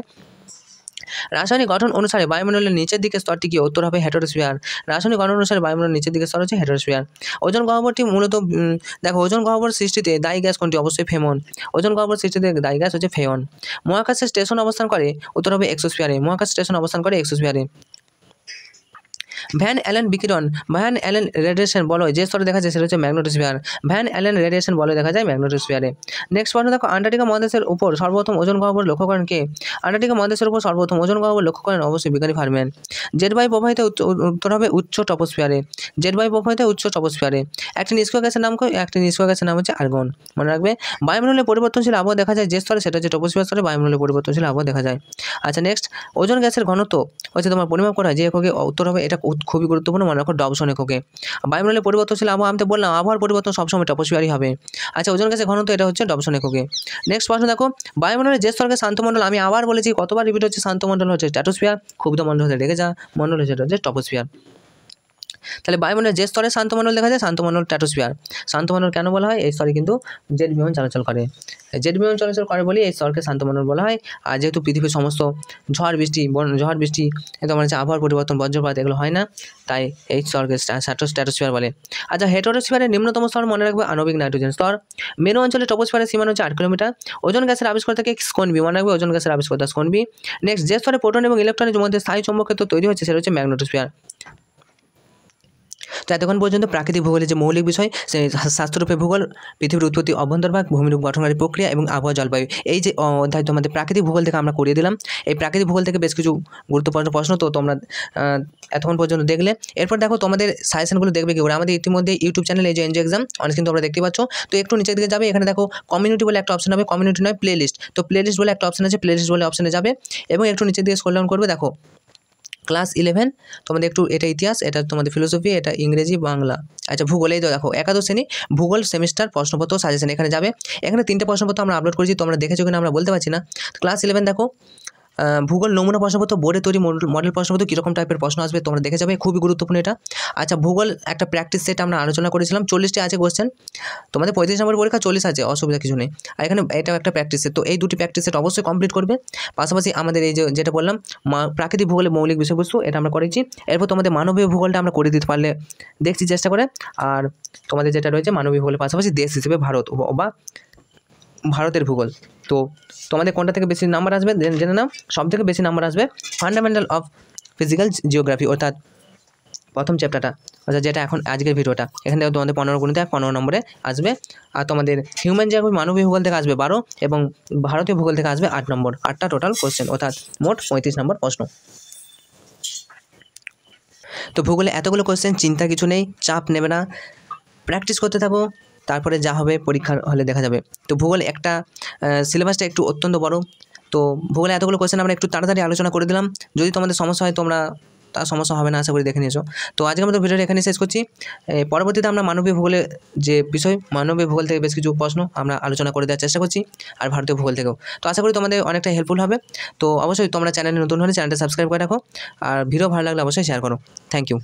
রাসায়নিক গঠন অনুসারে বায়ুমণ্ডলের নিচের দিকে স্তরটি কি? উত্তর হবে হেটেরোস্ফিয়ার। রাসায়নিক গঠন অনুসারে বায়ুমণ্ডলের নিচের দিকে স্তর হচ্ছে হেটেরোস্ফিয়ার। ওজোন গহ্বরটি মূলত দেখো ওজোন গহ্বর সৃষ্টিতে দায়ী গ্যাস কোনটি? অবশ্যই ফেমন। ওজোন গহ্বর সৃষ্টিতে দায়ী গ্যাস হচ্ছে ফেয়ন। মহাকাশে স্টেশন অবস্থান করে? উত্তর হবে এক্সোস্ফিয়ারে। মহাকাশ স্টেশন অবস্থান করে এক্সোস্ফিয়ারে। ভ্যান অ্যালেন বিকিরণ, ভ্যান অ্যালেন রেডিয়েশন বলয় যে স্তরে দেখা যায় সেটা হচ্ছে ম্যাগনেটোস্ফিয়ার। ভ্যান অ্যালেন রেডিয়েশন বলয় দেখা যায় ম্যাগনেটোস্ফিয়ারে। নেক্সট প্রশ্ন দেখো, আন্টার্কটিকা মহাদেশের উপর সর্বপ্রথম ওজোন গহ্বর লক্ষ্য করেন কে? আন্টার্কটিকা মহাদেশের উপর সর্বপ্রথম ওজোন গহ্বর লক্ষ্য করেন অবশ্যই বিজ্ঞানী ফারম্যান। জেট বায়ু প্রবাহিত উত্তর হবে উচ্চ টপোস্ফিয়ারে। জেট বায়ু প্রবাহিত উচ্চ টপোস্ফিয়ারে। একটি নিষ্ক্রিয় গ্যাসের নাম একটি নিষ্ক্রিয় গ্যাসের নাম হচ্ছে আর্গন। মনে রাখবে, বায়ুমণ্ডলে পরিবর্তনশীল আবহাওয়া দেখা যায় যে স্তরে সেটা হচ্ছে টপোস্ফিয়ার স্তরে বায়ুমণ্ডলে পরিবর্তনশীল আবহাওয়া দেখা যায়। আচ্ছা নেক্সট, ওজোন গ্যাসের ঘনত্ব হচ্ছে তোমার পরিমাপ করা যে এককে? উত্তর হবে, এটা খুবই গুরুত্বপূর্ণ, মনে রাখো, ডবসন এককে। বায়ুমণ্ডলে পরিবর্তনশীল আবহাওয়া আমি তো বললাম আবহাওয়ার পরিবর্তন সবসময় টপোস্ফিয়ারই হবে। আচ্ছা, ওজোন গ্যাসের ঘনত্ব এটা হচ্ছে ডবসন এককে। নেক্সট প্রশ্ন দেখো, বায়ুমণ্ডলের যে স্তরকে শান্তমণ্ডল, আমি আবার বলেছি কতবার রিপিট হচ্ছে, শান্তমণ্ডল হচ্ছে স্ট্র্যাটোস্ফিয়ার, ক্ষুব্ধমণ্ডল হচ্ছে রেগে যা মণ্ডল হচ্ছে এটা হচ্ছে টপোস্ফিয়ার। তাহলে বায়ুমণ্ডলের যে স্তরে শান্তমণ্ডল দেখা যায় শান্তমণ্ডল স্ট্র্যাটোস্ফিয়ার। শান্তমণ্ডল কেন বলা হয়? এই স্তরে কিন্তু জেট বিমান চলাচল করে, জেট বিমান চলাচল করে বলে এই স্তরকে শান্তমণ্ডল বলা হয়। আর যেহেতু পৃথিবীর সমস্ত ঝড় বৃষ্টি তোমার হচ্ছে আবহাওয়ার পরিবর্তন, বজ্রপাত এগুলো হয় না, তাই এই স্তরকে স্ট্র্যাটোস্ফিয়ার বলে। আচ্ছা, হেটেরোস্ফিয়ারের নিম্নতম স্তর মনে রাখবে আণবিক নাইট্রোজেন স্তর। মেরু অঞ্চলে টপোস্ফিয়ারের সীমানা হচ্ছে 8 কিলোমিটার। ওজোন গ্যাসের আবিষ্কর্তাকে স্কোনবি, মনে রাখবে ওজোন গ্যাসের আবিষ্কর্তা স্কোনবি। নেক্সট, যে স্তরে প্রোটন এবং ইলেকট্রনের মধ্যে স্থায়ী চৌম্বক ক্ষেত্র তৈরি হচ্ছে সেটা হচ্ছে ম্যাগনেটোস্ফিয়ার। তো এতক্ষণ পর্যন্ত প্রাকৃতিক ভূগোলের যে মৌলিক বিষয়, সেই শাস্ত্ররূপে ভূগোল, পৃথিবীর উৎপত্তি, অভ্যন্তরভাগ, ভূমিরূপ গঠনকারী প্রক্রিয়া এবং আবহাওয়া জলবায়ু, এই যে অধ্যায় তোমাদের প্রাকৃতিক ভূগোল থেকে আমরা করিয়ে দিলাম। এই প্রাকৃতিক ভূগোল থেকে বেশ কিছু গুরুত্বপূর্ণ প্রশ্ন তো তোমরা এতক্ষণ পর্যন্ত দেখলে। এরপর দেখো তোমাদের সাজেশনগুলো দেখবে কি করে। আমাদের ইতিমধ্যে ইউটিউব চ্যানেলে এই যে এনজি এক্সাম অনেক কিন্তু তোমরা দেখতে পাচ্ছ। তো একটু নিচের দিকে যাবে, এখানে দেখো কমিউনিটি বলে একটা অপশন হবে, কমিউনিটি নয় প্লেলিস্ট, তো প্লেলিস্ট বলে একটা অপশন আছে, প্লেলিস্ট বলে অপশনে যাবে এবং একটু নিচের দিকে স্ক্রল ডাউন করবে, দেখো ক্লাস 11 তোমাদের একটু এটা ইতিহাস, এটা তোমাদের ফিলোসফি, এটা ইংরেজি, বাংলা। আচ্ছা, ভূগোল, এই তো দেখো একাদশ শ্রেণী ভূগোল সেমিস্টার প্রশ্নপত্র সাজেশন, এখানে যাবে। এখানে 3টে প্রশ্নপত্র আমরা আপলোড করেছি, তোমরা দেখেছো কিনা আমরা বলতে পারছি না। ক্লাস 11 দেখো ভূগোল নমুনা প্রশ্নপত্র, বোর্ডে তৈরি মডেল প্রশ্নপত্র, কীরকম টাইপের প্রশ্ন আসবে তোমরা দেখে যাবে, খুবই গুরুত্বপূর্ণ এটা। আচ্ছা, ভূগোল একটা প্র্যাকটিস সেট আমরা আলোচনা করেছিলাম, 40টি আছে কোশ্চেন, তোমাদের 35 নম্বর পরীক্ষা 40 আছে, অসুবিধা কিছু নেই। আর এখানে এটাও একটা প্র্যাকটিস সেট, তো এই দুটি প্র্যাকটিস সেট অবশ্যই কমপ্লিট করবে। পাশাপাশি আমাদের এই যেটা বললাম প্রাকৃতিক ভূগোলের মৌলিক বিষয়বস্তু, এটা আমরা করেছি। এরপর তোমাদের মানবীয় ভূগোলটা আমরা করে দিতে পারলে দেখছি চেষ্টা করে। আর তোমাদের যেটা রয়েছে মানবীয় ভূগোলের পাশাপাশি দেশ হিসেবে ভারত বা ভারতের ভূগোল, তো তোমাদের কোনটা থেকে বেশি নাম্বার আসবে জেনে নাও। সব থেকে বেশি নাম্বার আসবে ফান্ডামেন্টাল অফ ফিজিক্যাল জিওগ্রাফি, অর্থাৎ প্রথম চ্যাপ্টারটা, অর্থাৎ যেটা এখন আজকের ভিডিওটা, এখান থেকে তোমাদের 15 গুণিতে 15 নম্বরে আসবে। আর তোমাদের হিউম্যান জিওগ্রাফি মানবীয় ভূগোল থেকে আসবে 12 এবং ভারতীয় ভূগোল থেকে আসবে 8 নম্বর, 8টা টোটাল কোশ্চেন, অর্থাৎ মোট 35 নম্বর প্রশ্ন। তো ভূগোলে এতগুলো কোশ্চেন, চিন্তা কিছু নেই, চাপ নেবে না, প্র্যাকটিস করতে থাকো, তারপরে যা হবে পরীক্ষার হলে দেখা যাবে। তো ভূগোল একটা সিলেবাসটা একটু অত্যন্ত বড়, তো ভূগোলে এতগুলো কোশ্চেন আমরা একটু তাড়াতাড়ি আলোচনা করে দিলাম। যদি তোমাদের সমস্যা হয় তোমরা, তার সমস্যা হবে না আশা করি, দেখে নিয়েছো। তো আজকে আমাদের ভিডিওটা এখানে শেষ করছি। পরবর্তীতে আমরা মানবীয় ভূগোলের যে বিষয়, মানবীয় ভূগোল থেকে বেশ কিছু প্রশ্ন আমরা আলোচনা করে দেওয়ার চেষ্টা করছি, আর ভারতীয় ভূগোল থেকেও। তো আশা করি তোমাদের অনেকটা হেল্পফুল হবে। তো অবশ্যই তোমরা চ্যানেলে নতুন হলে চ্যানেলটা সাবস্ক্রাইব করে রাখো, আর ভিডিও ভালো লাগলে অবশ্যই শেয়ার করো। Thank you.